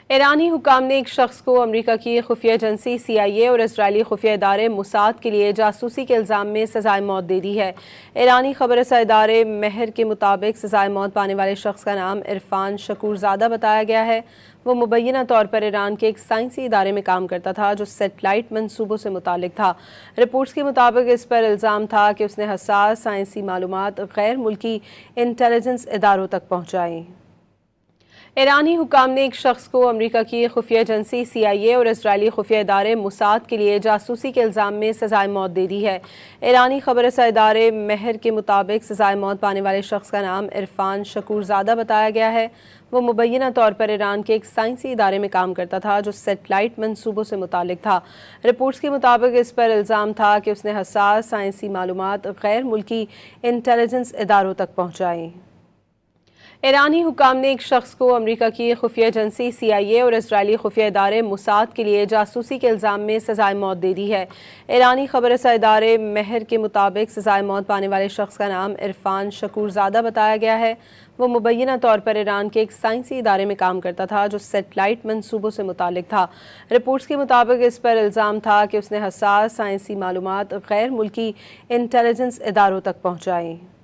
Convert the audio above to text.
ایرانی حکام نے ایک شخص کو امریکہ کی خفیہ ایجنسی CIA اور اسرائیلی خفیہ ادارے موساد کے لیے جاسوسی کے الزام میں سزائے موت دے دی ہے۔ ایرانی خبر رساں ادارے مہر کے مطابق سزائے موت پانے والے شخص کا نام عرفان شکورزادہ بتایا گیا ہے۔ وہ مبینہ طور پر ایران کے ایک سائنسی ادارے میں کام کرتا تھا جو سیٹلائٹ منصوبوں سے متعلق تھا۔ رپورٹس کے مطابق اس پر الزام تھا کہ اس نے حساس سائنسی معلومات غیر ملکی انٹیلیجنس اداروں تک پہنچائیں۔ ایرانی حکام نے ایک شخص کو امریکہ کی خفیہ ایجنسی CIA اور اسرائیلی خفیہ ادارے موساد کے لیے جاسوسی کے الزام میں سزائے موت دے دی ہے۔ ایرانی خبر رساں ادارے مہر کے مطابق سزائے موت پانے والے شخص کا نام عرفان شکورزادہ بتایا گیا ہے۔ وہ مبینہ طور پر ایران کے ایک سائنسی ادارے میں کام کرتا تھا جو سیٹلائٹ منصوبوں سے متعلق تھا۔ رپورٹس کے مطابق اس پر الزام تھا کہ اس نے حساس سائنسی معلومات غیر ملکی انٹیلیجنس اداروں تک پہنچائیں۔ ایرانی حکام نے ایک شخص کو امریکہ کی خفیہ ایجنسی CIA اور اسرائیلی خفیہ ادارے موساد کے لیے جاسوسی کے الزام میں سزائے موت دے دی ہے۔ ایرانی خبر رساں ادارے مہر کے مطابق سزائے موت پانے والے شخص کا نام عرفان شکورزادہ بتایا گیا ہے۔ وہ مبینہ طور پر ایران کے ایک سائنسی ادارے میں کام کرتا تھا جو سیٹلائٹ منصوبوں سے متعلق تھا۔ رپورٹس کے مطابق اس پر الزام تھا کہ اس نے حساس سائنسی معلومات غیر ملکی انٹیلیجنس اداروں تک پہنچائیں۔